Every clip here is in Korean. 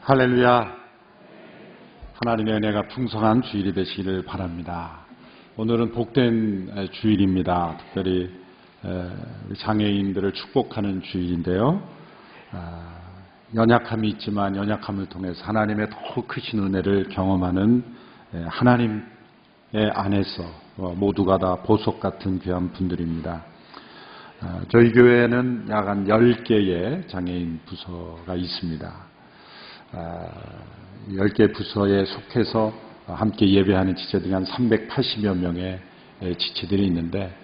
할렐루야. 하나님의 은혜가 풍성한 주일이 되시기를 바랍니다. 오늘은 복된 주일입니다. 특별히 장애인들을 축복하는 주일인데요. 연약함이 있지만 연약함을 통해서 하나님의 더 크신 은혜를 경험하는 하나님의 안에서 모두가 다 보석 같은 귀한 분들입니다. 저희 교회에는 약 한 10개의 장애인 부서가 있습니다. 10개 부서에 속해서 함께 예배하는 지체들이 한 380여 명의 지체들이 있는데,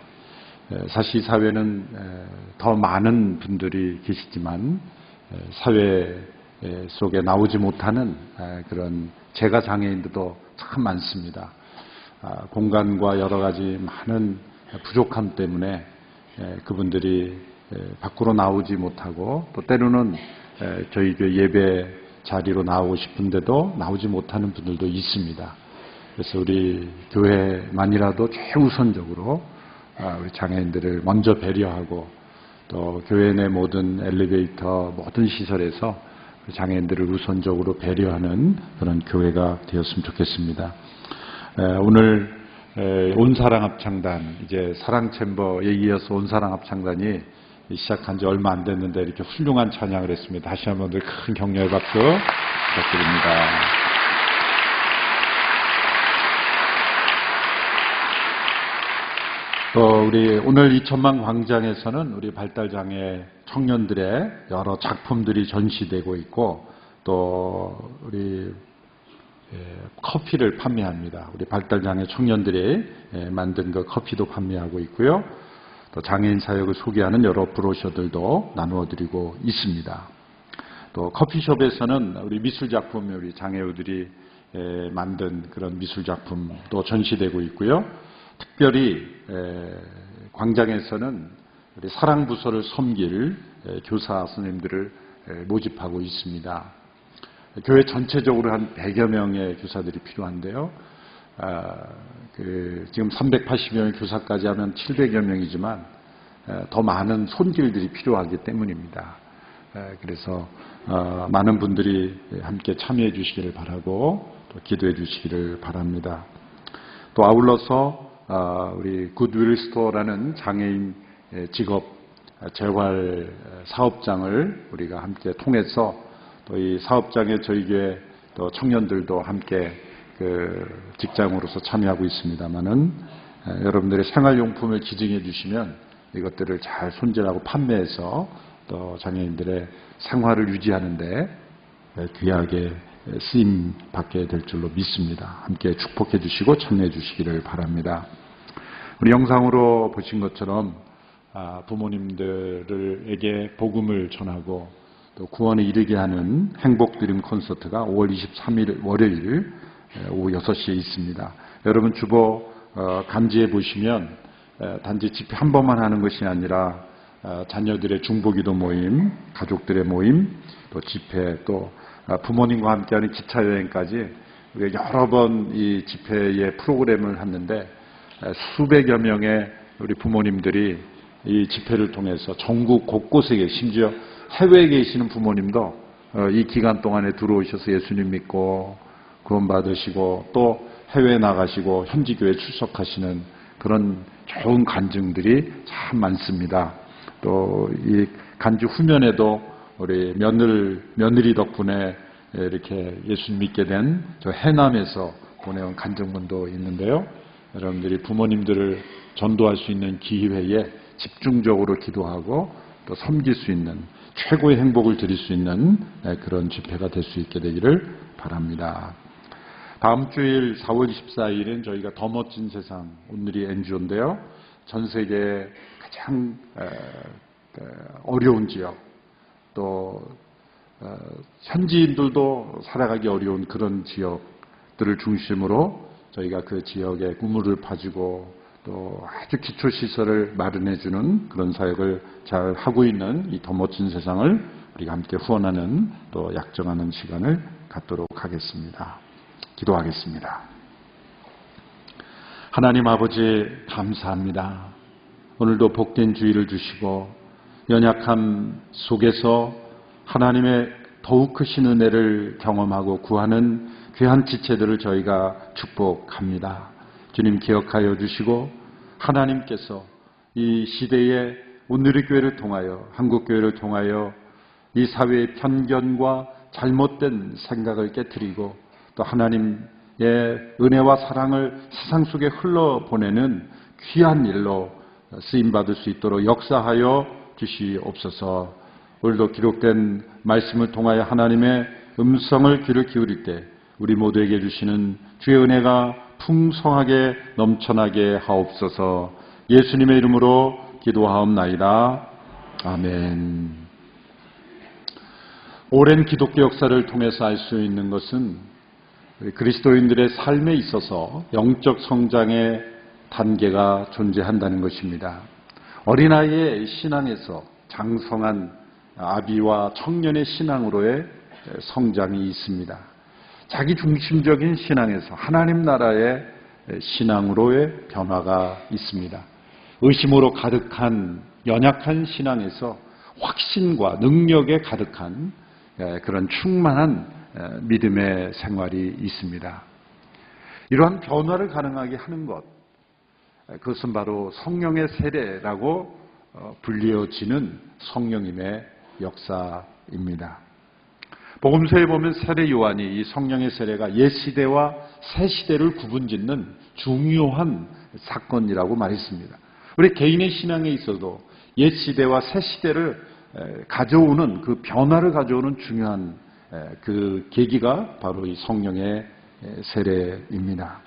사실 사회는 더 많은 분들이 계시지만 사회 속에 나오지 못하는 그런 재가 장애인들도 참 많습니다. 공간과 여러 가지 많은 부족함 때문에 그분들이 밖으로 나오지 못하고, 또 때로는 저희 교회 예배 자리로 나오고 싶은데도 나오지 못하는 분들도 있습니다. 그래서 우리 교회만이라도 최우선적으로 우리 장애인들을 먼저 배려하고, 또 교회 내 모든 엘리베이터, 모든 시설에서 장애인들을 우선적으로 배려하는 그런 교회가 되었으면 좋겠습니다. 오늘 온사랑합창단, 이제 사랑챔버에 이어서 온사랑합창단이 시작한 지 얼마 안 됐는데 이렇게 훌륭한 찬양을 했습니다. 다시 한번 큰 격려의 박수 부탁드립니다. 또 우리 오늘 이 천만 광장에서는 우리 발달장애 청년들의 여러 작품들이 전시되고 있고, 또 우리 커피를 판매합니다. 우리 발달장애 청년들이 만든 그 커피도 판매하고 있고요. 또 장애인 사역을 소개하는 여러 브로셔들도 나누어드리고 있습니다. 또 커피숍에서는 우리 미술작품, 우리 장애우들이 만든 그런 미술작품도 전시되고 있고요. 특별히 광장에서는 우리 사랑부서를 섬길 교사 선생님들을 모집하고 있습니다. 교회 전체적으로 한 100여 명의 교사들이 필요한데요. 지금 380명의 교사까지 하면 700여 명이지만 더 많은 손길들이 필요하기 때문입니다. 그래서 많은 분들이 함께 참여해 주시기를 바라고, 또 기도해 주시기를 바랍니다. 또 아울러서 우리 굿윌 스토어라는 장애인 직업 재활 사업장을 우리가 함께 통해서, 또 이 사업장에 저희 교회 또 청년들도 함께 직장으로서 참여하고 있습니다만은, 여러분들의 생활용품을 기증해 주시면 이것들을 잘 손질하고 판매해서 또 장애인들의 생활을 유지하는데 귀하게 쓰임 받게 될 줄로 믿습니다. 함께 축복해 주시고 참여해 주시기를 바랍니다. 우리 영상으로 보신 것처럼 부모님들에게 복음을 전하고 또 구원에 이르게 하는 행복드림 콘서트가 5월 23일 월요일 오후 6시에 있습니다. 여러분 주보 간지에 보시면 단지 집회 한 번만 하는 것이 아니라 자녀들의 중보기도 모임, 가족들의 모임, 또 집회, 또 부모님과 함께하는 기차여행까지 우리가 여러 번 이 집회의 프로그램을 했는데, 수백여 명의 우리 부모님들이 이 집회를 통해서 전국 곳곳에, 심지어 해외에 계시는 부모님도 이 기간 동안에 들어오셔서 예수님 믿고 구원 받으시고, 또 해외에 나가시고 현지 교회 출석하시는 그런 좋은 간증들이 참 많습니다. 또 이 간주 후면에도 우리 며느리 덕분에 이렇게 예수님 믿게 된 저 해남에서 보내온 간증문도 있는데요. 여러분들이 부모님들을 전도할 수 있는 기회에 집중적으로 기도하고 또 섬길 수 있는, 최고의 행복을 드릴 수 있는 그런 집회가 될 수 있게 되기를 바랍니다. 다음 주일 4월 24일은 저희가 더 멋진 세상, 오늘이 NGO인데요. 전 세계에 가장 어려운 지역, 또 현지인들도 살아가기 어려운 그런 지역들을 중심으로 저희가 그 지역에 우물을 파주고 또 아주 기초시설을 마련해주는 그런 사역을 잘 하고 있는 이 더 멋진 세상을 우리가 함께 후원하는, 또 약정하는 시간을 갖도록 하겠습니다. 기도하겠습니다. 하나님 아버지 감사합니다. 오늘도 복된 주일을 주시고 연약함 속에서 하나님의 더욱 크신 은혜를 경험하고 구하는 귀한 지체들을 저희가 축복합니다. 주님 기억하여 주시고 하나님께서 이 시대에 온누리교회를 통하여 한국교회를 통하여 이 사회의 편견과 잘못된 생각을 깨트리고 또 하나님의 은혜와 사랑을 세상 속에 흘러보내는 귀한 일로 쓰임받을 수 있도록 역사하여 주시옵소서. 오늘도 기록된 말씀을 통하여 하나님의 음성을 귀를 기울일 때 우리 모두에게 주시는 주의 은혜가 풍성하게 넘쳐나게 하옵소서. 예수님의 이름으로 기도하옵나이다. 아멘. 오랜 기독교 역사를 통해서 알 수 있는 것은 그리스도인들의 삶에 있어서 영적 성장의 단계가 존재한다는 것입니다. 어린아이의 신앙에서 장성한 아비와 청년의 신앙으로의 성장이 있습니다. 자기 중심적인 신앙에서 하나님 나라의 신앙으로의 변화가 있습니다. 의심으로 가득한 연약한 신앙에서 확신과 능력에 가득한 그런 충만한 믿음의 생활이 있습니다. 이러한 변화를 가능하게 하는 것, 그것은 바로 성령의 세례라고 불리어지는 성령님의 역사입니다. 복음서에 보면 세례 요한이 이 성령의 세례가 옛 시대와 새 시대를 구분짓는 중요한 사건이라고 말했습니다. 우리 개인의 신앙에 있어도 옛 시대와 새 시대를 가져오는 그 변화를 가져오는 중요한 그 계기가 바로 이 성령의 세례입니다.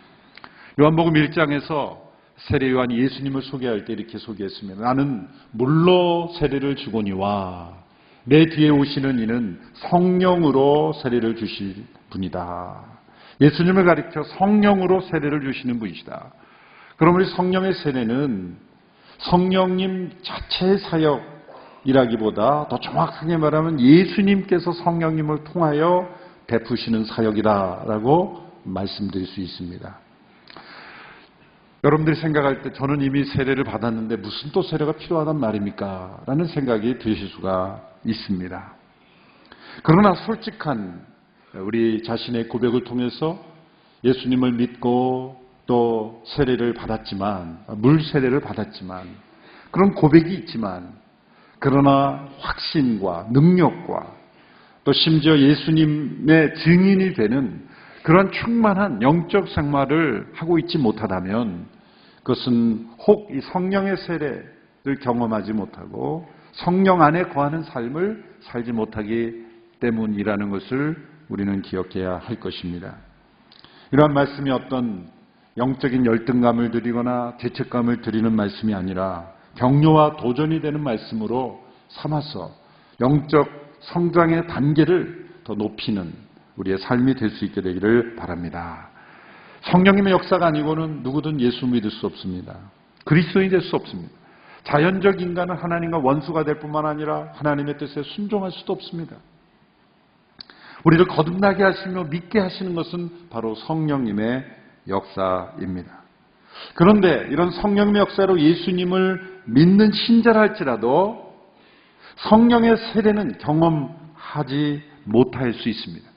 요한복음 1장에서 세례 요한이 예수님을 소개할 때 이렇게 소개했습니다. 나는 물로 세례를 주거니와 내 뒤에 오시는 이는 성령으로 세례를 주실 분이다. 예수님을 가리켜 성령으로 세례를 주시는 분이시다. 그럼 우리 성령의 세례는 성령님 자체의 사역이라기보다 더 정확하게 말하면 예수님께서 성령님을 통하여 베푸시는 사역이다라고 말씀드릴 수 있습니다. 여러분들이 생각할 때 저는 이미 세례를 받았는데 무슨 또 세례가 필요하단 말입니까? 라는 생각이 드실 수가 있습니다. 그러나 솔직한 우리 자신의 고백을 통해서 예수님을 믿고 또 세례를 받았지만, 물 세례를 받았지만, 그런 고백이 있지만, 그러나 확신과 능력과 또 심지어 예수님의 증인이 되는 그런 충만한 영적 생활을 하고 있지 못하다면 그것은 혹 이 성령의 세례를 경험하지 못하고 성령 안에 거하는 삶을 살지 못하기 때문이라는 것을 우리는 기억해야 할 것입니다. 이러한 말씀이 어떤 영적인 열등감을 드리거나 죄책감을 드리는 말씀이 아니라 격려와 도전이 되는 말씀으로 삼아서 영적 성장의 단계를 더 높이는 우리의 삶이 될 수 있게 되기를 바랍니다. 성령님의 역사가 아니고는 누구든 예수 믿을 수 없습니다. 그리스도인이 될 수 없습니다. 자연적 인간은 하나님과 원수가 될 뿐만 아니라 하나님의 뜻에 순종할 수도 없습니다. 우리를 거듭나게 하시며 믿게 하시는 것은 바로 성령님의 역사입니다. 그런데 이런 성령님의 역사로 예수님을 믿는 신자라 할지라도 성령의 세례는 경험하지 못할 수 있습니다.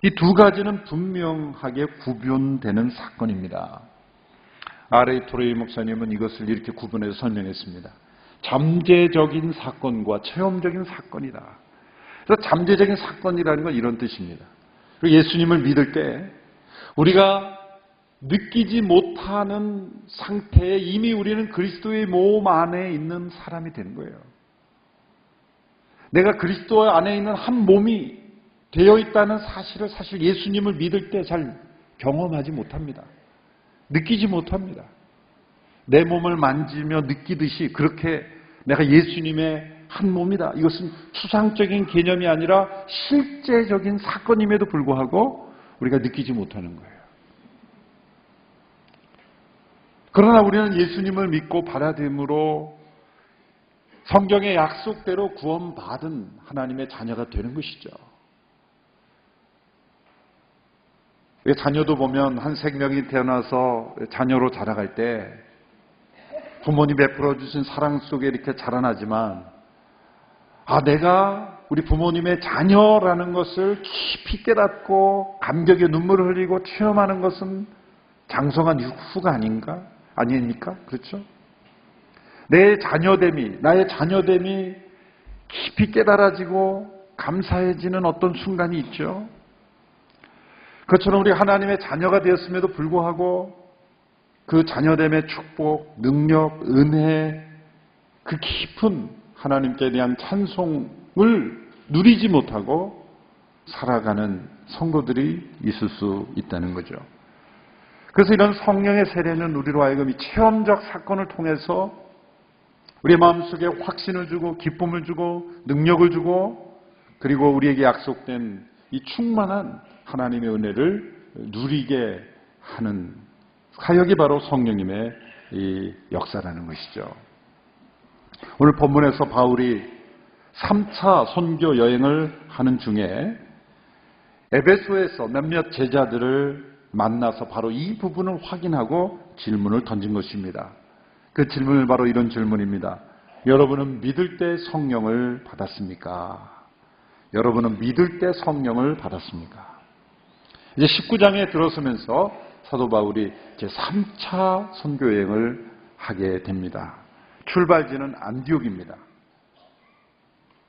이 두 가지는 분명하게 구분되는 사건입니다. R.A. 토레이 목사님은 이것을 이렇게 구분해서 설명했습니다. 잠재적인 사건과 체험적인 사건이다. 그래서 잠재적인 사건이라는 건 이런 뜻입니다. 예수님을 믿을 때 우리가 느끼지 못하는 상태에 이미 우리는 그리스도의 몸 안에 있는 사람이 되는 거예요. 내가 그리스도 안에 있는 한 몸이 되어 있다는 사실을 사실 예수님을 믿을 때 잘 경험하지 못합니다. 느끼지 못합니다. 내 몸을 만지며 느끼듯이 그렇게 내가 예수님의 한 몸이다. 이것은 추상적인 개념이 아니라 실제적인 사건임에도 불구하고 우리가 느끼지 못하는 거예요. 그러나 우리는 예수님을 믿고 받아들임으로 성경의 약속대로 구원받은 하나님의 자녀가 되는 것이죠. 자녀도 보면 한 생명이 태어나서 자녀로 자라갈 때 부모님 베풀어 주신 사랑 속에 이렇게 자라나지만 내가 우리 부모님의 자녀라는 것을 깊이 깨닫고 감격의 눈물을 흘리고 체험하는 것은 장성한 후가 아닙니까? 그렇죠? 나의 자녀됨이 깊이 깨달아지고 감사해지는 어떤 순간이 있죠. 그것처럼 우리 하나님의 자녀가 되었음에도 불구하고 그 자녀됨의 축복, 능력, 은혜, 그 깊은 하나님께 대한 찬송을 누리지 못하고 살아가는 성도들이 있을 수 있다는 거죠. 그래서 이런 성령의 세례는 우리로 하여금 이 체험적 사건을 통해서 우리의 마음속에 확신을 주고 기쁨을 주고 능력을 주고 그리고 우리에게 약속된 이 충만한 하나님의 은혜를 누리게 하는 사역이 바로 성령님의 이 역사라는 것이죠. 오늘 본문에서 바울이 3차 선교 여행을 하는 중에 에베소에서 몇몇 제자들을 만나서 바로 이 부분을 확인하고 질문을 던진 것입니다. 그 질문은 바로 이런 질문입니다. 여러분은 믿을 때 성령을 받았습니까? 여러분은 믿을 때 성령을 받았습니까? 이제 19장에 들어서면서 사도 바울이 제3차 선교 여행을 하게 됩니다. 출발지는 안디옥입니다.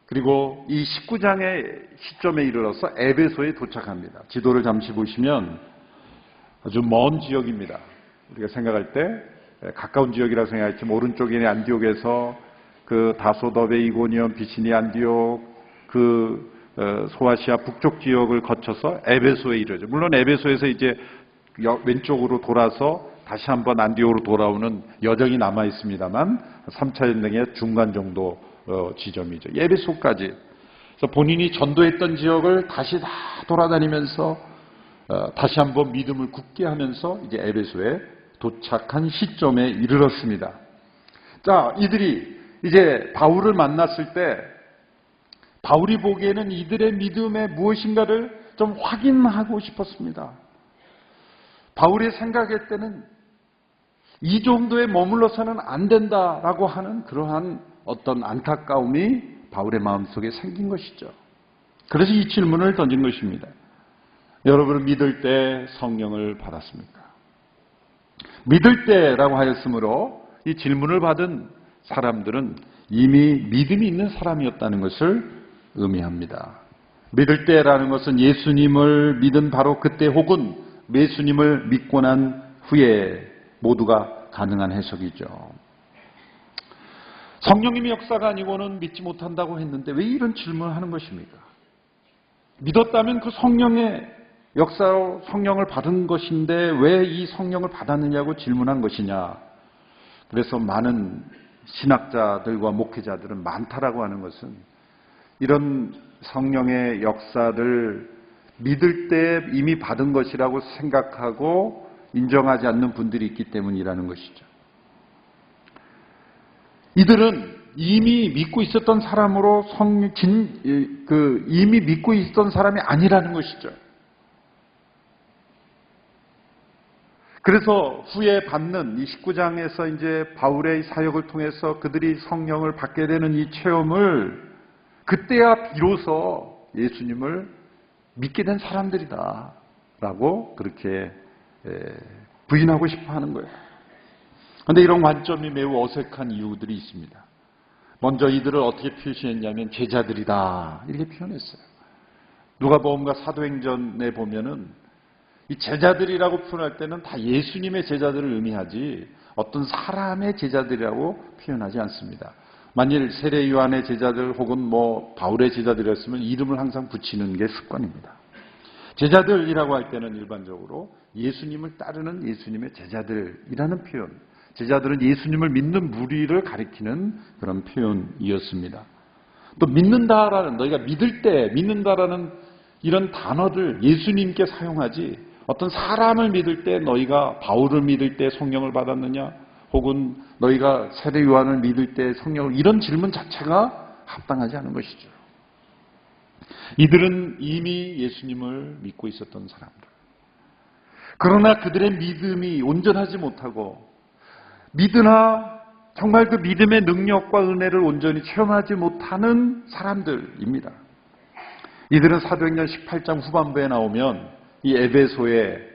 그리고 이 19장의 시점에 이르러서 에베소에 도착합니다. 지도를 잠시 보시면 아주 먼 지역입니다. 우리가 생각할 때 가까운 지역이라 생각했지만 오른쪽에 있는 안디옥에서 그 다소더베, 이고니온, 비시니, 안디옥, 그 소아시아 북쪽 지역을 거쳐서 에베소에 이르죠. 물론 에베소에서 이제 왼쪽으로 돌아서 다시 한번 안디옥으로 돌아오는 여정이 남아 있습니다만 3차 여행의 중간 정도 지점이죠. 에베소까지. 그래서 본인이 전도했던 지역을 다시 다 돌아다니면서 다시 한번 믿음을 굳게 하면서 이제 에베소에 도착한 시점에 이르렀습니다. 자, 이들이 이제 바울을 만났을 때 바울이 보기에는 이들의 믿음의 무엇인가를 좀 확인하고 싶었습니다. 바울이 생각할 때는 이 정도에 머물러서는 안 된다라고 하는 그러한 어떤 안타까움이 바울의 마음속에 생긴 것이죠. 그래서 이 질문을 던진 것입니다. 여러분은 믿을 때 성령을 받았습니까? 믿을 때라고 하였으므로 이 질문을 받은 사람들은 이미 믿음이 있는 사람이었다는 것을 의미합니다. 믿을 때라는 것은 예수님을 믿은 바로 그때 혹은 예수님을 믿고 난 후에 모두가 가능한 해석이죠. 성령님의 역사가 아니고는 믿지 못한다고 했는데 왜 이런 질문을 하는 것입니까? 믿었다면 그 성령의 역사로 성령을 받은 것인데 왜 이 성령을 받았느냐고 질문한 것이냐. 그래서 많은 신학자들과 목회자들은 많다라고 하는 것은 이런 성령의 역사를 믿을 때 이미 받은 것이라고 생각하고 인정하지 않는 분들이 있기 때문이라는 것이죠. 이들은 이미 믿고 있었던 사람으로 이미 믿고 있었던 사람이 아니라는 것이죠. 그래서 후에 받는 이 19장에서 이제 바울의 사역을 통해서 그들이 성령을 받게 되는 이 체험을 그때야 비로소 예수님을 믿게 된 사람들이다 라고 그렇게 부인하고 싶어 하는 거예요. 그런데 이런 관점이 매우 어색한 이유들이 있습니다. 먼저 이들을 어떻게 표시했냐면 제자들이다 이렇게 표현했어요. 누가복음과 사도행전에 보면은 이 제자들이라고 표현할 때는 다 예수님의 제자들을 의미하지 어떤 사람의 제자들이라고 표현하지 않습니다. 만일 세례 요한의 제자들 혹은 바울의 제자들이었으면 이름을 항상 붙이는 게 습관입니다. 제자들이라고 할 때는 일반적으로 예수님을 따르는 예수님의 제자들이라는 표현, 제자들은 예수님을 믿는 무리를 가리키는 그런 표현이었습니다. 또 믿는다라는, 너희가 믿을 때 믿는다라는 이런 단어를 예수님께 사용하지 어떤 사람을 믿을 때 너희가 바울을 믿을 때 성령을 받았느냐 혹은 너희가 세례 요한을 믿을 때 성령을, 이런 질문 자체가 합당하지 않은 것이죠. 이들은 이미 예수님을 믿고 있었던 사람들. 그러나 그들의 믿음이 온전하지 못하고 믿으나 정말 그 믿음의 능력과 은혜를 온전히 체험하지 못하는 사람들입니다. 이들은 사도행전 18장 후반부에 나오면 이 에베소에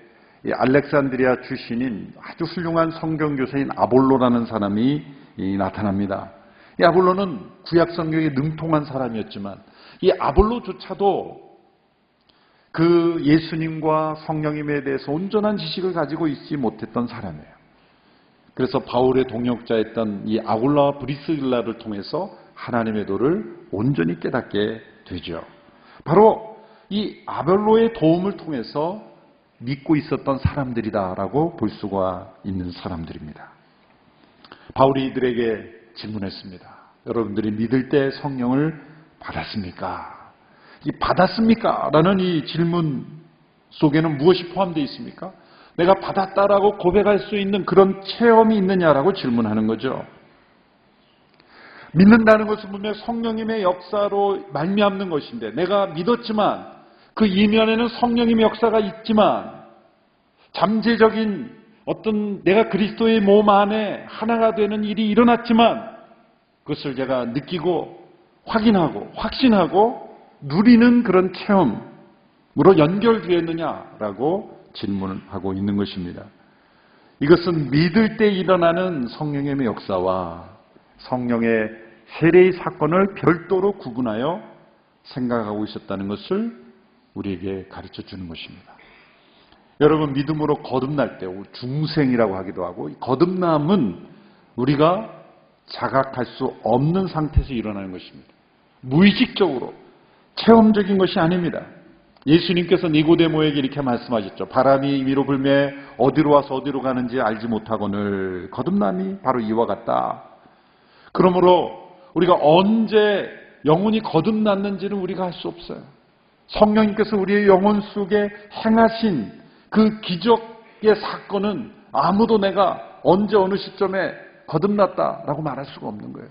이 알렉산드리아 출신인 아주 훌륭한 성경교사인 아볼로라는 사람이 나타납니다. 이 아볼로는 구약 성경에 능통한 사람이었지만 이 아볼로조차도 그 예수님과 성령님에 대해서 온전한 지식을 가지고 있지 못했던 사람이에요. 그래서 바울의 동역자였던 이 아굴라와 브리스길라를 통해서 하나님의 도를 온전히 깨닫게 되죠. 바로 이 아볼로의 도움을 통해서 믿고 있었던 사람들이다라고 볼 수가 있는 사람들입니다. 바울이 이들에게 질문했습니다. 여러분들이 믿을 때 성령을 받았습니까? 이 받았습니까? 라는 이 질문 속에는 무엇이 포함되어 있습니까? 내가 받았다라고 고백할 수 있는 그런 체험이 있느냐라고 질문하는 거죠. 믿는다는 것은 분명 성령님의 역사로 말미암는 것인데 내가 믿었지만 그 이면에는 성령님의 역사가 있지만 잠재적인 어떤 내가 그리스도의 몸 안에 하나가 되는 일이 일어났지만 그것을 제가 느끼고 확인하고 확신하고 누리는 그런 체험으로 연결되었느냐라고 질문하고 있는 것입니다. 이것은 믿을 때 일어나는 성령님의 역사와 성령의 세례의 사건을 별도로 구분하여 생각하고 있었다는 것을 우리에게 가르쳐 주는 것입니다. 여러분, 믿음으로 거듭날 때 중생이라고 하기도 하고 거듭남은 우리가 자각할 수 없는 상태에서 일어나는 것입니다. 무의식적으로 체험적인 것이 아닙니다. 예수님께서 니고데모에게 이렇게 말씀하셨죠. 바람이 위로 불매 어디로 와서 어디로 가는지 알지 못하거늘 거듭남이 바로 이와 같다. 그러므로 우리가 언제 영혼이 거듭났는지는 우리가 알 수 없어요. 성령님께서 우리의 영혼 속에 행하신 그 기적의 사건은 아무도 내가 언제 어느 시점에 거듭났다라고 말할 수가 없는 거예요.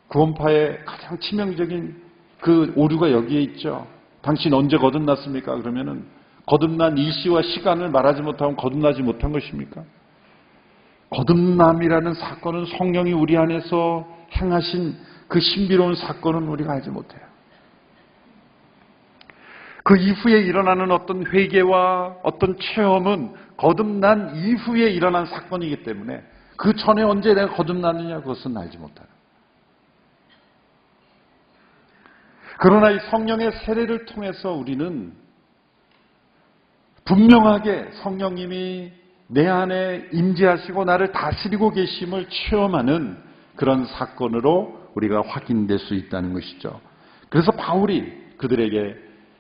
구원파의 가장 치명적인 그 오류가 여기에 있죠. 당신 언제 거듭났습니까? 그러면은 거듭난 일시와 시간을 말하지 못하면 거듭나지 못한 것입니까? 거듭남이라는 사건은 성령이 우리 안에서 행하신 그 신비로운 사건은 우리가 알지 못해요. 그 이후에 일어나는 어떤 회개와 어떤 체험은 거듭난 이후에 일어난 사건이기 때문에 그 전에 언제 내가 거듭났느냐 그것은 알지 못해요. 그러나 이 성령의 세례를 통해서 우리는 분명하게 성령님이 내 안에 임재하시고 나를 다스리고 계심을 체험하는 그런 사건으로 우리가 확인될 수 있다는 것이죠. 그래서 바울이 그들에게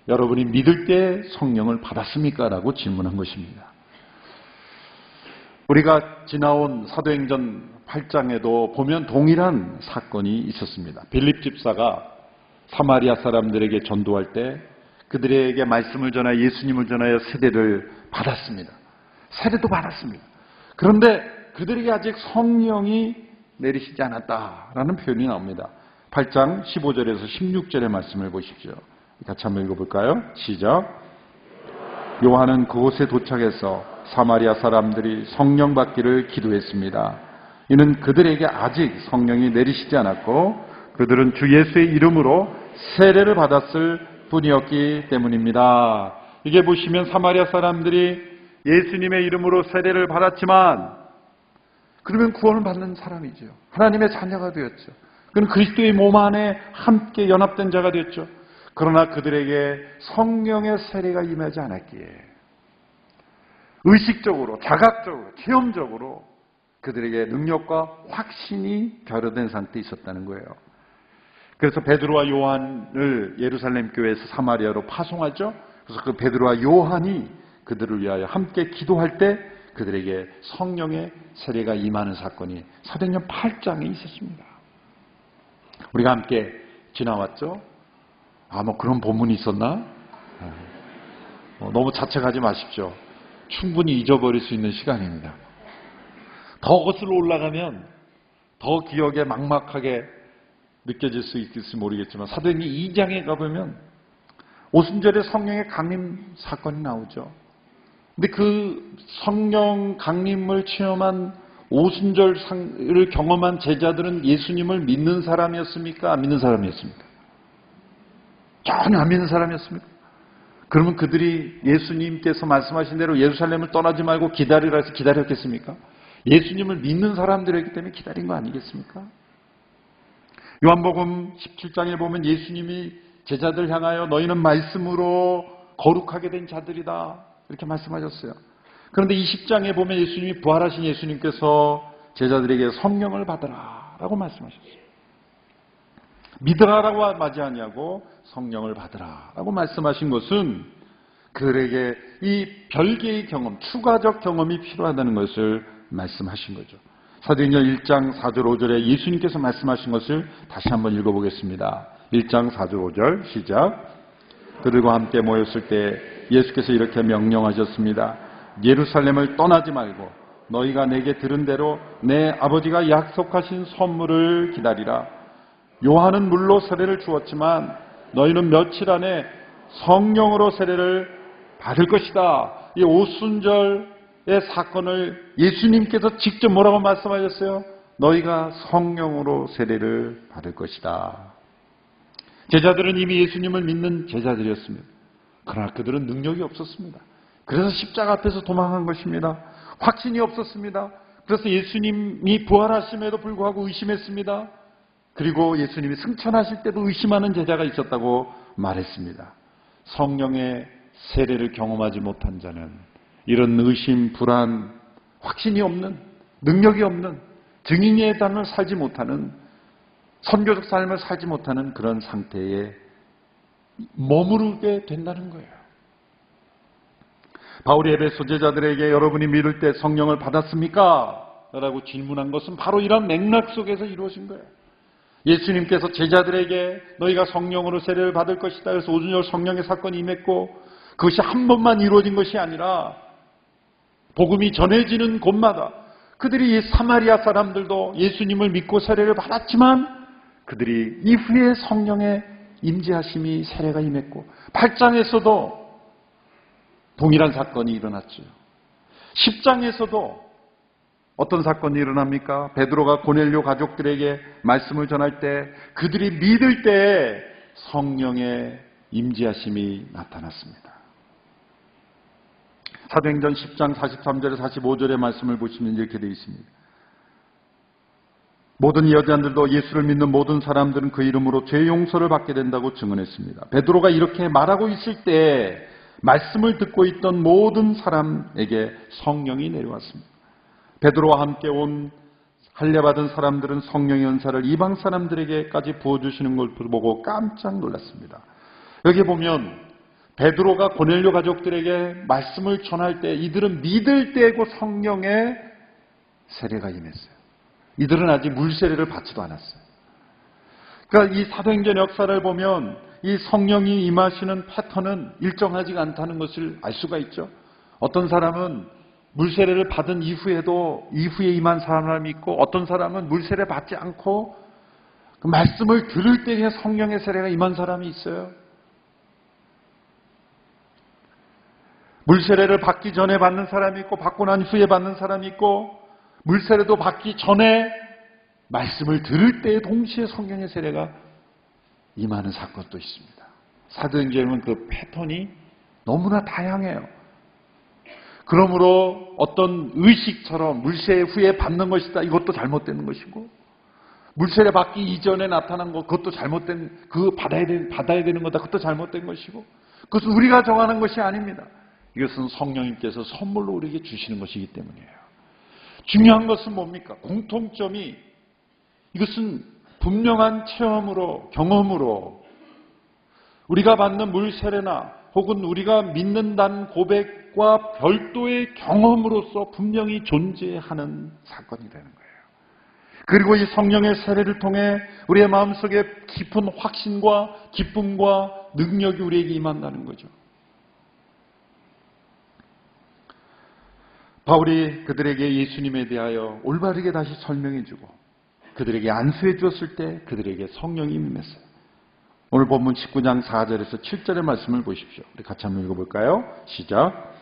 여러분이 믿을 때 성령을 받았습니까? 라고 질문한 것입니다. 우리가 지나온 사도행전 8장에도 보면 동일한 사건이 있었습니다. 빌립 집사가 사마리아 사람들에게 전도할 때 그들에게 말씀을 전하여 예수님을 전하여 세례를 받았습니다. 세례도 받았습니다. 그런데 그들에게 아직 성령이 내리시지 않았다라는 표현이 나옵니다. 8장 15절에서 16절의 말씀을 보십시오. 같이 한번 읽어볼까요? 시작. 요한은 그곳에 도착해서 사마리아 사람들이 성령 받기를 기도했습니다. 이는 그들에게 아직 성령이 내리시지 않았고 그들은 주 예수의 이름으로 세례를 받았을 뿐이었기 때문입니다. 이게 보시면 사마리아 사람들이 예수님의 이름으로 세례를 받았지만 그러면 구원을 받는 사람이죠. 하나님의 자녀가 되었죠. 그는 그리스도의 몸 안에 함께 연합된 자가 되었죠. 그러나 그들에게 성령의 세례가 임하지 않았기에 의식적으로, 자각적으로, 체험적으로 그들에게 능력과 확신이 결여된 상태에 있었다는 거예요. 그래서 베드로와 요한을 예루살렘 교회에서 사마리아로 파송하죠. 그래서 그 베드로와 요한이 그들을 위하여 함께 기도할 때 그들에게 성령의 세례가 임하는 사건이 사도행전 8장에 있었습니다. 우리가 함께 지나왔죠. 뭐 그런 본문이 있었나? 너무 자책하지 마십시오. 충분히 잊어버릴 수 있는 시간입니다. 더 거슬러 올라가면 더 기억에 막막하게 느껴질 수 있을지 모르겠지만 사도행전 2장에 가보면 오순절에 성령의 강림 사건이 나오죠. 근데 그 성령 강림을 체험한 오순절을 경험한 제자들은 예수님을 믿는 사람이었습니까? 안 믿는 사람이었습니까? 전혀 안 믿는 사람이었습니까? 그러면 그들이 예수님께서 말씀하신 대로 예루살렘을 떠나지 말고 기다리라 해서 기다렸겠습니까? 예수님을 믿는 사람들이기 때문에 기다린 거 아니겠습니까? 요한복음 17장에 보면 예수님이 제자들 향하여 너희는 말씀으로 거룩하게 된 자들이다 이렇게 말씀하셨어요. 그런데 20장에 보면 예수님이 부활하신 예수님께서 제자들에게 성령을 받으라 라고 말씀하셨어요. 믿으라라고 하지 아니하고 성령을 받으라 라고 말씀하신 것은 그들에게 이 별개의 경험, 추가적 경험이 필요하다는 것을 말씀하신 거죠. 사도행전 1장 4절 5절에 예수님께서 말씀하신 것을 다시 한번 읽어보겠습니다. 1장 4절 5절 시작. 그들과 함께 모였을 때 예수께서 이렇게 명령하셨습니다. 예루살렘을 떠나지 말고 너희가 내게 들은 대로 내 아버지가 약속하신 선물을 기다리라. 요한은 물로 세례를 주었지만 너희는 며칠 안에 성령으로 세례를 받을 것이다. 이 오순절의 사건을 예수님께서 직접 뭐라고 말씀하셨어요? 너희가 성령으로 세례를 받을 것이다. 제자들은 이미 예수님을 믿는 제자들이었습니다. 그러나 그들은 능력이 없었습니다. 그래서 십자가 앞에서 도망한 것입니다. 확신이 없었습니다. 그래서 예수님이 부활하심에도 불구하고 의심했습니다. 그리고 예수님이 승천하실 때도 의심하는 제자가 있었다고 말했습니다. 성령의 세례를 경험하지 못한 자는 이런 의심, 불안, 확신이 없는, 능력이 없는, 증인의 삶을 살지 못하는, 선교적 삶을 살지 못하는 그런 상태에 머무르게 된다는 거예요. 바울이 에베소 제자들에게 여러분이 믿을 때 성령을 받았습니까? 라고 질문한 것은 바로 이런 맥락 속에서 이루어진 거예요. 예수님께서 제자들에게 너희가 성령으로 세례를 받을 것이다. 그래서 오순절 성령의 사건이 임했고 그것이 한 번만 이루어진 것이 아니라 복음이 전해지는 곳마다 그들이 사마리아 사람들도 예수님을 믿고 세례를 받았지만 그들이 이후에 성령의 임재하심이 세례가 임했고 8장에서도 동일한 사건이 일어났죠. 10장에서도 어떤 사건이 일어납니까? 베드로가 고넬료 가족들에게 말씀을 전할 때 그들이 믿을 때 성령의 임재하심이 나타났습니다. 사도행전 10장 43절에 45절의 말씀을 보시면 이렇게 되어 있습니다. 모든 여자들도 예수를 믿는 모든 사람들은 그 이름으로 죄 용서를 받게 된다고 증언했습니다. 베드로가 이렇게 말하고 있을 때 말씀을 듣고 있던 모든 사람에게 성령이 내려왔습니다. 베드로와 함께 온 할례받은 사람들은 성령의 은사를 이방 사람들에게까지 부어주시는 걸 보고 깜짝 놀랐습니다. 여기 보면 베드로가 고넬료 가족들에게 말씀을 전할 때 이들은 믿을 때고 성령의 세례가 임했어요. 이들은 아직 물세례를 받지도 않았어요. 그러니까 이 사도행전 역사를 보면 이 성령이 임하시는 패턴은 일정하지 않다는 것을 알 수가 있죠. 어떤 사람은 물세례를 받은 이후에도 이후에 임한 사람이 있고 어떤 사람은 물세례 받지 않고 그 말씀을 들을 때에 성령의 세례가 임한 사람이 있어요. 물세례를 받기 전에 받는 사람이 있고 받고 난 후에 받는 사람이 있고 물세례도 받기 전에 말씀을 들을 때에 동시에 성령의 세례가 임하는 사건도 있습니다. 사도행전은 그 패턴이 너무나 다양해요. 그러므로 어떤 의식처럼 물세례 후에 받는 것이다. 이것도 잘못된 것이고 물세례 받기 이전에 나타난 것 그것도 잘못된 받아야 되는 거다. 그것도 잘못된 것이고 그것은 우리가 정하는 것이 아닙니다. 이것은 성령님께서 선물로 우리에게 주시는 것이기 때문이에요. 중요한 것은 뭡니까? 공통점이 이것은 분명한 체험으로 경험으로 우리가 받는 물세례나 혹은 우리가 믿는다는 고백과 별도의 경험으로서 분명히 존재하는 사건이 되는 거예요. 그리고 이 성령의 세례를 통해 우리의 마음속에 깊은 확신과 기쁨과 능력이 우리에게 임한다는 거죠. 바울이 그들에게 예수님에 대하여 올바르게 다시 설명해주고 그들에게 안수해 주었을 때 그들에게 성령이 임했어요. 오늘 본문 19장 4절에서 7절의 말씀을 보십시오. 우리 같이 한번 읽어볼까요? 시작.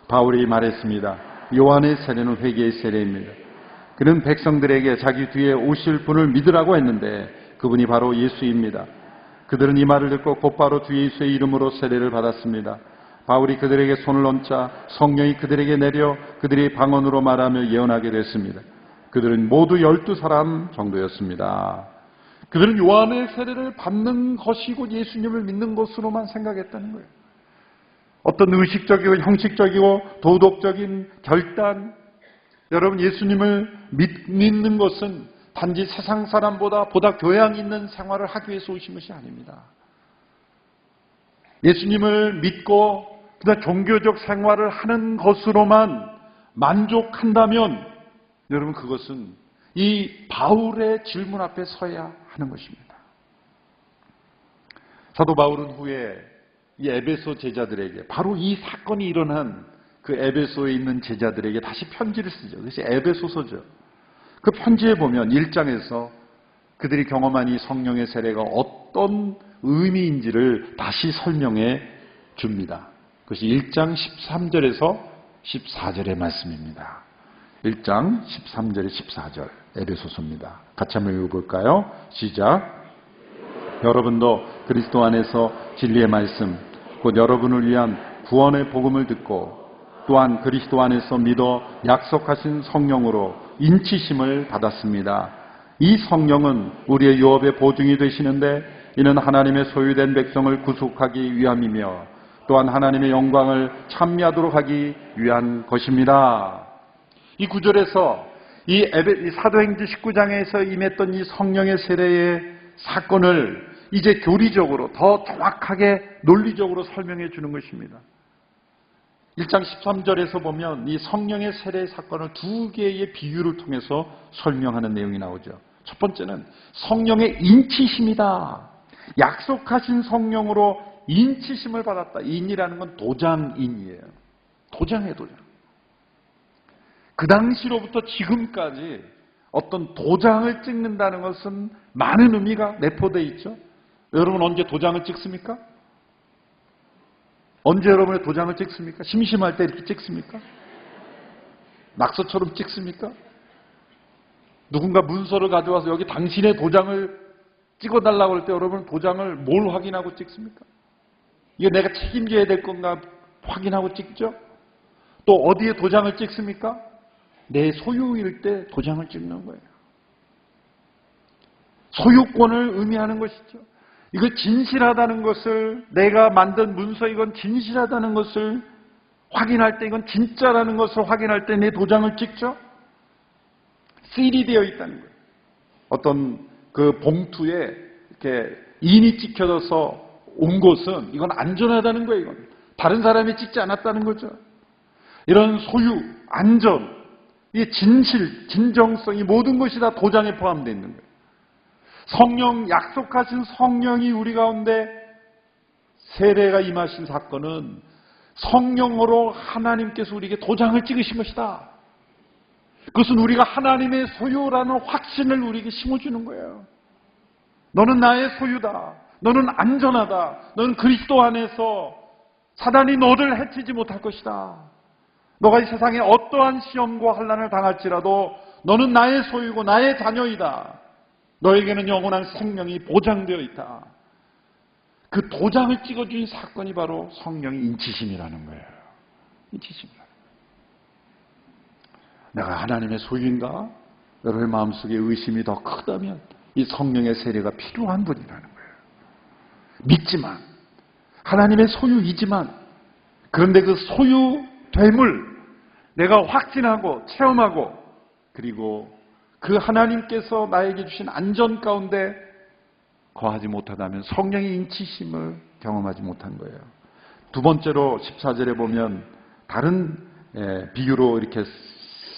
바울이 말했습니다. 요한의 세례는 회개의 세례입니다. 그는 백성들에게 자기 뒤에 오실 분을 믿으라고 했는데 그분이 바로 예수입니다. 그들은 이 말을 듣고 곧바로 주 예수의 이름으로 세례를 받았습니다. 바울이 그들에게 손을 얹자 성령이 그들에게 내려 그들이 방언으로 말하며 예언하게 됐습니다. 그들은 모두 12사람 정도였습니다. 그들은 요한의 세례를 받는 것이고 예수님을 믿는 것으로만 생각했다는 거예요. 어떤 의식적이고 형식적이고 도덕적인 결단, 여러분 예수님을 믿는 것은 단지 세상 사람보다 교양 있는 생활을 하기 위해서 오신 것이 아닙니다. 예수님을 믿고 그냥 종교적 생활을 하는 것으로만 만족한다면 여러분 그것은 이 바울의 질문 앞에 서야 하는 것입니다. 사도 바울은 후에 이 에베소 제자들에게 바로 이 사건이 일어난 그 에베소에 있는 제자들에게 다시 편지를 쓰죠. 그것이 에베소서죠. 그 편지에 보면 1장에서 그들이 경험한 이 성령의 세례가 어떤 의미인지를 다시 설명해 줍니다. 그것이 1장 13절에서 14절의 말씀입니다. 1장 13절에 14절 에베소서입니다. 같이 한번 읽어볼까요? 시작. 여러분도 그리스도 안에서 진리의 말씀 곧 여러분을 위한 구원의 복음을 듣고 또한 그리스도 안에서 믿어 약속하신 성령으로 인치심을 받았습니다. 이 성령은 우리의 유업의 보증이 되시는데 이는 하나님의 소유된 백성을 구속하기 위함이며 또한 하나님의 영광을 찬미하도록 하기 위한 것입니다. 이 구절에서 이 사도행전 19장에서 임했던 이 성령의 세례의 사건을 이제 교리적으로 더 정확하게 논리적으로 설명해 주는 것입니다. 1장 13절에서 보면 이 성령의 세례 사건을 두 개의 비유를 통해서 설명하는 내용이 나오죠. 첫 번째는 성령의 인치심이다. 약속하신 성령으로 인치심을 받았다. 인이라는 건 도장인이에요. 도장이에요, 도장. 그 당시로부터 지금까지 어떤 도장을 찍는다는 것은 많은 의미가 내포되어 있죠. 여러분 언제 도장을 찍습니까? 언제 여러분의 도장을 찍습니까? 심심할 때 이렇게 찍습니까? 낙서처럼 찍습니까? 누군가 문서를 가져와서 여기 당신의 도장을 찍어달라고 할 때 여러분 도장을 뭘 확인하고 찍습니까? 이게 내가 책임져야 될 건가 확인하고 찍죠? 또 어디에 도장을 찍습니까? 내 소유일 때 도장을 찍는 거예요. 소유권을 의미하는 것이죠. 이거 진실하다는 것을, 내가 만든 문서 이건 진실하다는 것을 확인할 때, 이건 진짜라는 것을 확인할 때 내 도장을 찍죠. 시일되어 있다는 거예요. 어떤 그 봉투에 이렇게 인이 찍혀져서 온 것은 이건 안전하다는 거예요. 이건 다른 사람이 찍지 않았다는 거죠. 이런 소유, 안전, 이 진실, 진정성, 이 모든 것이 다 도장에 포함되어 있는 거예요. 성령, 약속하신 성령이 우리 가운데 세례가 임하신 사건은 성령으로 하나님께서 우리에게 도장을 찍으신 것이다. 그것은 우리가 하나님의 소유라는 확신을 우리에게 심어주는 거예요. 너는 나의 소유다. 너는 안전하다. 너는 그리스도 안에서 사단이 너를 해치지 못할 것이다. 너가 이 세상에 어떠한 시험과 환난을 당할지라도 너는 나의 소유고 나의 자녀이다. 너에게는 영원한 생명이 보장되어 있다. 그 도장을 찍어준 사건이 바로 성령의 인치심이라는 거예요. 인치심이라는 거예요. 내가 하나님의 소유인가? 여러분의 마음속에 의심이 더 크다면 이 성령의 세례가 필요한 분이라는 거예요. 믿지만 하나님의 소유이지만 그런데 그 소유됨을 내가 확신하고 체험하고 그리고 그 하나님께서 나에게 주신 안전 가운데 거하지 못하다면 성령의 인치심을 경험하지 못한 거예요. 두 번째로 14절에 보면 다른 비유로 이렇게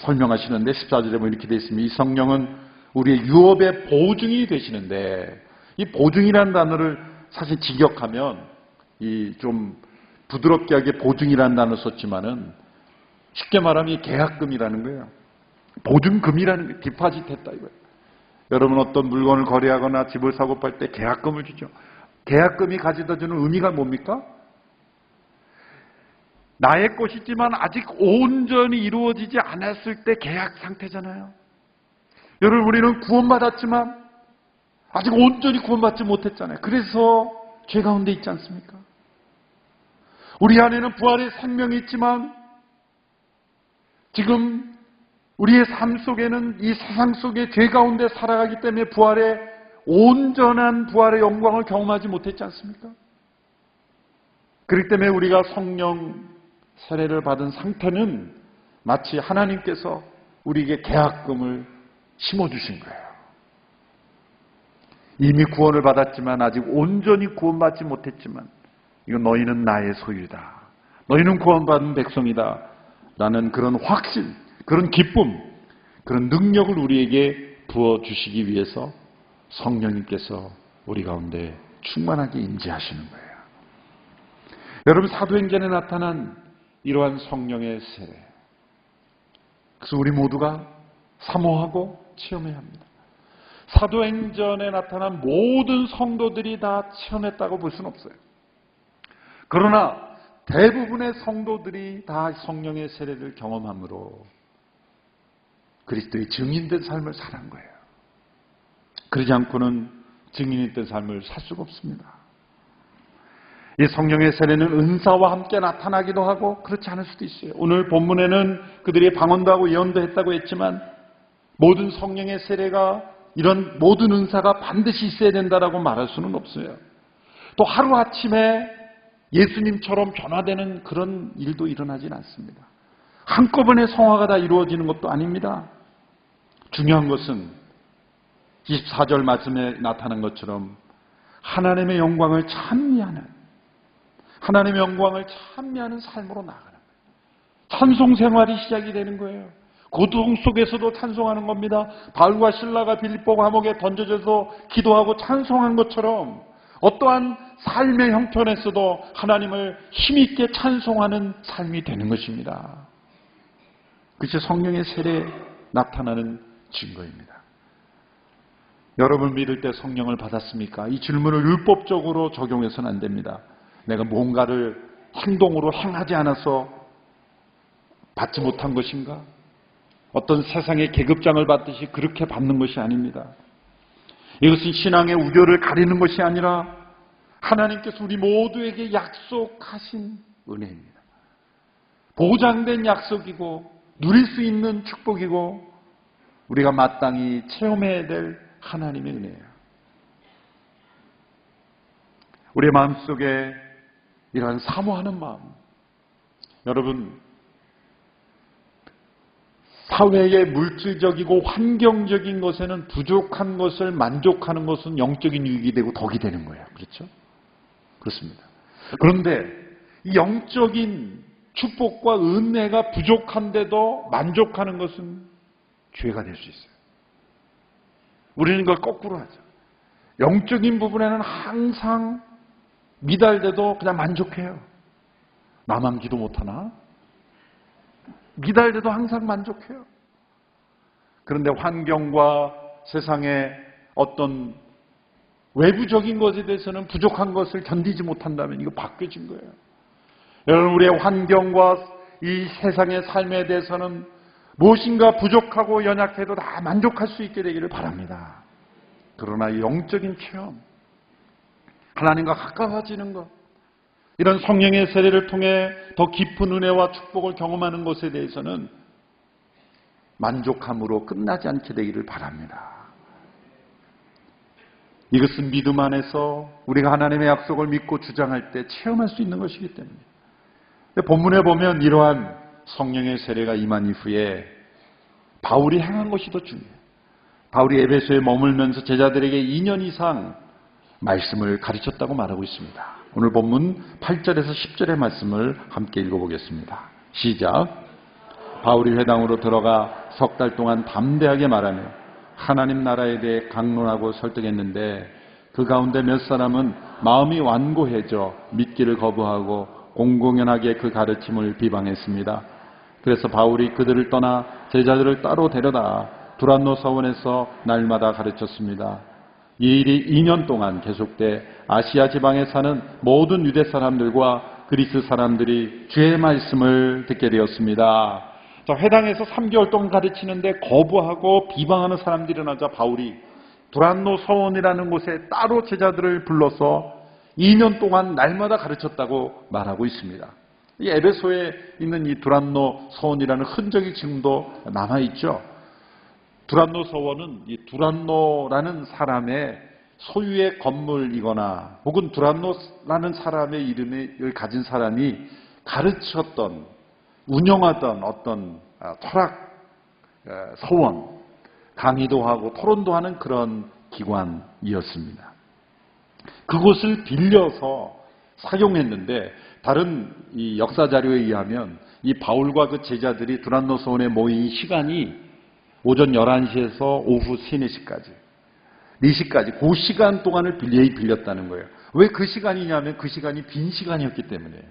설명하시는데 14절에 보면 이렇게 되어 있습니다. 이 성령은 우리의 유업의 보증이 되시는데 이 보증이라는 단어를 사실 직역하면 이 좀 부드럽게 하게 보증이라는 단어를 썼지만은 쉽게 말하면 이 계약금이라는 거예요. 보증금이라는 게 디파짓 했다 이거예요. 여러분 어떤 물건을 거래하거나 집을 사고 팔 때 계약금을 주죠. 계약금이 가져다 주는 의미가 뭡니까? 나의 것이지만 아직 온전히 이루어지지 않았을 때 계약 상태잖아요. 여러분 우리는 구원받았지만 아직 온전히 구원받지 못했잖아요. 그래서 죄 가운데 있지 않습니까? 우리 안에는 부활의 생명이 있지만 지금 우리의 삶 속에는 이 세상 속에 죄 가운데 살아가기 때문에 온전한 부활의 영광을 경험하지 못했지 않습니까? 그렇기 때문에 우리가 성령 세례를 받은 상태는 마치 하나님께서 우리에게 계약금을 심어주신 거예요. 이미 구원을 받았지만 아직 온전히 구원받지 못했지만 이거 너희는 나의 소유다. 너희는 구원받은 백성이다. 라는 그런 확신, 그런 기쁨, 그런 능력을 우리에게 부어주시기 위해서 성령님께서 우리 가운데 충만하게 임재하시는 거예요. 여러분, 사도행전에 나타난 이러한 성령의 세례, 그래서 우리 모두가 사모하고 체험해야 합니다. 사도행전에 나타난 모든 성도들이 다 체험했다고 볼 수는 없어요. 그러나 대부분의 성도들이 다 성령의 세례를 경험함으로 그리스도의 증인된 삶을 살한 거예요. 그러지 않고는 증인된 삶을 살 수가 없습니다. 이 성령의 세례는 은사와 함께 나타나기도 하고 그렇지 않을 수도 있어요. 오늘 본문에는 그들이 방언도 하고 예언도 했다고 했지만 모든 성령의 세례가 이런 모든 은사가 반드시 있어야 된다라고 말할 수는 없어요. 또 하루아침에 예수님처럼 변화되는 그런 일도 일어나진 않습니다. 한꺼번에 성화가 다 이루어지는 것도 아닙니다. 중요한 것은 24절 말씀에 나타난 것처럼 하나님의 영광을 찬미하는 삶으로 나아가는 거예요. 찬송 생활이 시작이 되는 거예요. 고통 속에서도 찬송하는 겁니다. 바울과 실라가 빌립보 감옥에 던져져서 기도하고 찬송한 것처럼 어떠한 삶의 형편에서도 하나님을 힘있게 찬송하는 삶이 되는 것입니다. 그것이 성령의 세례에 나타나는 증거입니다. 여러분 믿을 때 성령을 받았습니까? 이 질문을 율법적으로 적용해서는 안 됩니다. 내가 뭔가를 행동으로 행하지 않아서 받지 못한 것인가? 어떤 세상의 계급장을 받듯이 그렇게 받는 것이 아닙니다. 이것은 신앙의 우열을 가리는 것이 아니라 하나님께서 우리 모두에게 약속하신 은혜입니다. 보장된 약속이고 누릴 수 있는 축복이고 우리가 마땅히 체험해야 될 하나님의 은혜예요. 우리의 마음속에 이러한 사모하는 마음, 여러분, 사회의 물질적이고 환경적인 것에는 부족한 것을 만족하는 것은 영적인 유익이 되고 덕이 되는 거예요. 그렇죠? 그렇습니다. 그런데 이 영적인 축복과 은혜가 부족한데도 만족하는 것은 죄가 될 수 있어요. 우리는 그걸 거꾸로 하죠. 영적인 부분에는 항상 미달돼도 그냥 만족해요. 나만 기도 못하나? 미달돼도 항상 만족해요. 그런데 환경과 세상의 어떤 외부적인 것에 대해서는 부족한 것을 견디지 못한다면 이거 바뀌어진 거예요. 여러분, 우리의 환경과 이 세상의 삶에 대해서는 무엇인가 부족하고 연약해도 다 만족할 수 있게 되기를 바랍니다. 그러나 영적인 체험, 하나님과 가까워지는 것, 이런 성령의 세례를 통해 더 깊은 은혜와 축복을 경험하는 것에 대해서는 만족함으로 끝나지 않게 되기를 바랍니다. 이것은 믿음 안에서 우리가 하나님의 약속을 믿고 주장할 때 체험할 수 있는 것이기 때문에 본문에 보면 이러한 성령의 세례가 임한 이후에 바울이 행한 것이 더 중요해요. 바울이 에베소에 머물면서 제자들에게 2년 이상 말씀을 가르쳤다고 말하고 있습니다. 오늘 본문 8절에서 10절의 말씀을 함께 읽어보겠습니다. 시작. 바울이 회당으로 들어가 석 달 동안 담대하게 말하며 하나님 나라에 대해 강론하고 설득했는데 그 가운데 몇 사람은 마음이 완고해져 믿기를 거부하고 공공연하게 그 가르침을 비방했습니다. 그래서 바울이 그들을 떠나 제자들을 따로 데려다 두란노 서원에서 날마다 가르쳤습니다. 이 일이 2년 동안 계속돼 아시아 지방에 사는 모든 유대 사람들과 그리스 사람들이 주의 말씀을 듣게 되었습니다. 회당에서 3개월 동안 가르치는데 거부하고 비방하는 사람들이 일어나자 바울이 두란노 서원이라는 곳에 따로 제자들을 불러서 2년 동안 날마다 가르쳤다고 말하고 있습니다. 이 에베소에 있는 이 두란노 서원이라는 흔적이 지금도 남아있죠. 두란노 서원은 이 두란노라는 사람의 소유의 건물이거나 혹은 두란노라는 사람의 이름을 가진 사람이 가르쳤던, 운영하던 어떤 철학 서원, 강의도 하고 토론도 하는 그런 기관이었습니다. 그곳을 빌려서 사용했는데 다른 이 역사 자료에 의하면 이 바울과 그 제자들이 두란노 서원에 모인 시간이 오전 11시에서 오후 3, 4시까지 4시까지 그 시간 동안을 빌렸다는 거예요. 왜 그 시간이냐면 그 시간이 빈 시간이었기 때문이에요.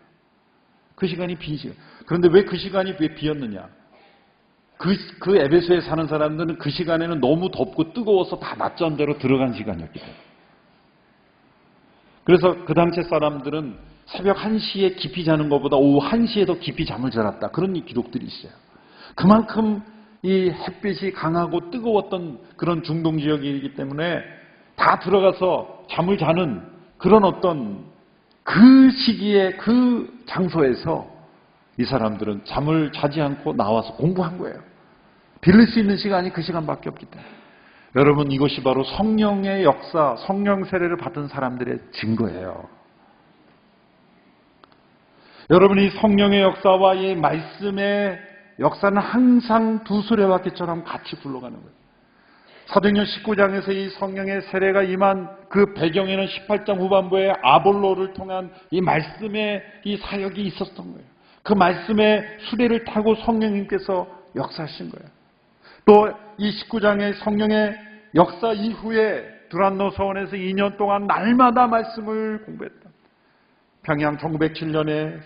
그 시간이 빈 시간. 그런데 왜 그 시간이 왜 비었느냐? 그 에베소에 사는 사람들은 그 시간에는 너무 덥고 뜨거워서 다 낮잠자로 들어간 시간이었기 때문에. 그래서 그 당시 사람들은 새벽 1시에 깊이 자는 것보다 오후 1시에 더 깊이 잠을 자랐다. 그런 기록들이 있어요. 그만큼 이 햇빛이 강하고 뜨거웠던 그런 중동 지역이기 때문에 다 들어가서 잠을 자는 그런 어떤 그 시기에 그 장소에서 이 사람들은 잠을 자지 않고 나와서 공부한 거예요. 빌릴 수 있는 시간이 그 시간밖에 없기 때문에. 여러분, 이것이 바로 성령의 역사, 성령 세례를 받은 사람들의 증거예요. 여러분이 성령의 역사와 이 말씀의 역사는 항상 두 수레바퀴처럼 같이 굴러가는 거예요. 사도행전 19장에서 이 성령의 세례가 임한 그 배경에는 18장 후반부에 아볼로를 통한 이 말씀의 이 사역이 있었던 거예요. 그 말씀의 수레를 타고 성령님께서 역사하신 거예요. 또 이 19장의 성령의 역사 이후에 두란노 서원에서 2년 동안 날마다 말씀을 공부했다. 평양 1907년에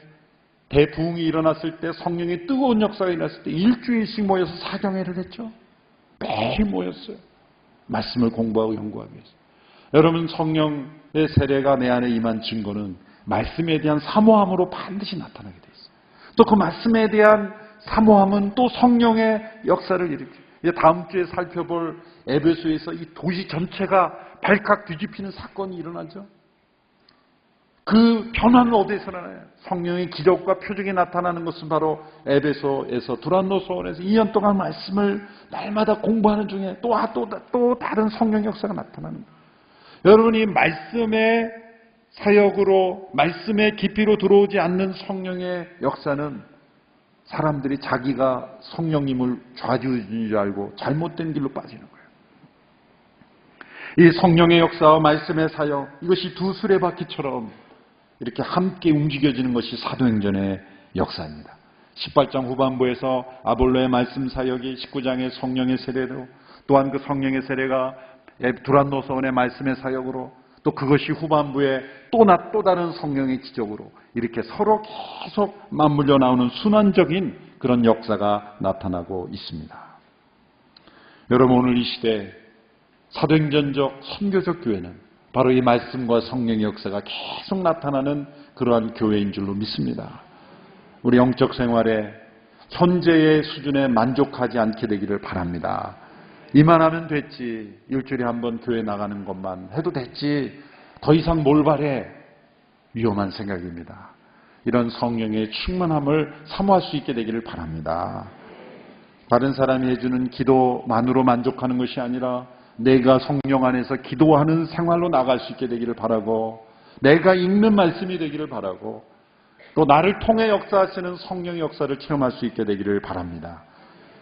대부흥이 일어났을 때 성령의 뜨거운 역사가 일어났을 때 일주일씩 모여서 사경회를 했죠. 매일 모였어요. 말씀을 공부하고 연구하기 위해서. 여러분, 성령의 세례가 내 안에 임한 증거는 말씀에 대한 사모함으로 반드시 나타나게 돼 있어요. 또 그 말씀에 대한 사모함은 또 성령의 역사를 일으켜요. 다음 주에 살펴볼 에베소에서 이 도시 전체가 발칵 뒤집히는 사건이 일어나죠. 그 변화는 어디에서 나나요? 성령의 기적과 표적이 나타나는 것은 바로 에베소에서 두란노 서원에서 2년 동안 말씀을 날마다 공부하는 중에 또 다른 성령 역사가 나타나는 거예요. 여러분이 말씀의 사역으로 말씀의 깊이로 들어오지 않는 성령의 역사는 사람들이 자기가 성령님을 좌지우지인 줄 알고 잘못된 길로 빠지는 거예요. 이 성령의 역사와 말씀의 사역, 이것이 두 수레바퀴처럼 이렇게 함께 움직여지는 것이 사도행전의 역사입니다. 18장 후반부에서 아볼로의 말씀 사역이 19장의 성령의 세례로, 또한 그 성령의 세례가 두란노 서원의 말씀의 사역으로, 또 그것이 후반부에 또 다른 성령의 기적으로 이렇게 서로 계속 맞물려 나오는 순환적인 그런 역사가 나타나고 있습니다. 여러분, 오늘 이 시대 사도행전적 선교적 교회는 바로 이 말씀과 성령의 역사가 계속 나타나는 그러한 교회인 줄로 믿습니다. 우리 영적 생활에 현재의 수준에 만족하지 않게 되기를 바랍니다. 이만하면 됐지, 일주일에 한 번 교회 나가는 것만 해도 됐지, 더 이상 뭘 바래? 위험한 생각입니다. 이런 성령의 충만함을 사모할 수 있게 되기를 바랍니다. 다른 사람이 해주는 기도만으로 만족하는 것이 아니라 내가 성령 안에서 기도하는 생활로 나갈 수 있게 되기를 바라고, 내가 읽는 말씀이 되기를 바라고, 또 나를 통해 역사하시는 성령의 역사를 체험할 수 있게 되기를 바랍니다.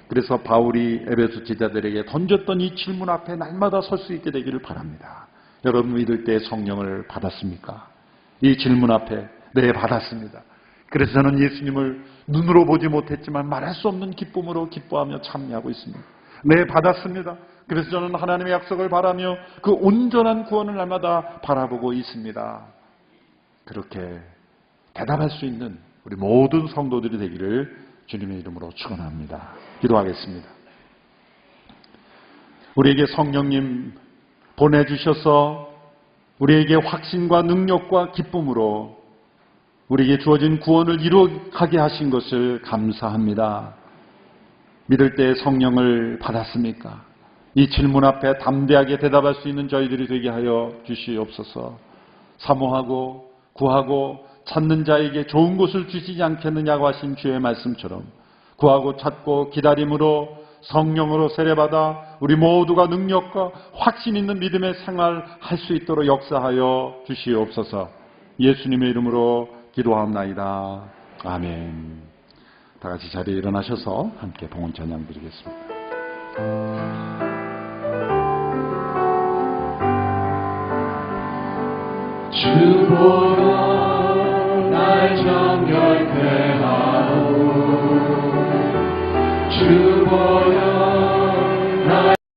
그래서 바울이 에베소 제자들에게 던졌던 이 질문 앞에 날마다 설 수 있게 되기를 바랍니다. 여러분, 믿을 때 성령을 받았습니까? 이 질문 앞에 네, 받았습니다. 그래서 저는 예수님을 눈으로 보지 못했지만 말할 수 없는 기쁨으로 기뻐하며 참여하고 있습니다. 네, 받았습니다. 그래서 저는 하나님의 약속을 바라며 그 온전한 구원을 날마다 바라보고 있습니다. 그렇게 대답할 수 있는 우리 모든 성도들이 되기를 주님의 이름으로 축원합니다. 기도하겠습니다. 우리에게 성령님 보내주셔서 우리에게 확신과 능력과 기쁨으로 우리에게 주어진 구원을 이루어가게 하신 것을 감사합니다. 믿을 때 성령을 받았습니까? 이 질문 앞에 담대하게 대답할 수 있는 저희들이 되게 하여 주시옵소서. 사모하고 구하고 찾는 자에게 좋은 곳을 주시지 않겠느냐고 하신 주의 말씀처럼 구하고 찾고 기다림으로 성령으로 세례받아 우리 모두가 능력과 확신 있는 믿음의 생활할 수 있도록 역사하여 주시옵소서. 예수님의 이름으로 기도하옵나이다. 아멘. 다 같이 자리에 일어나셔서 함께 봉헌 찬양 드리겠습니다. 주 보러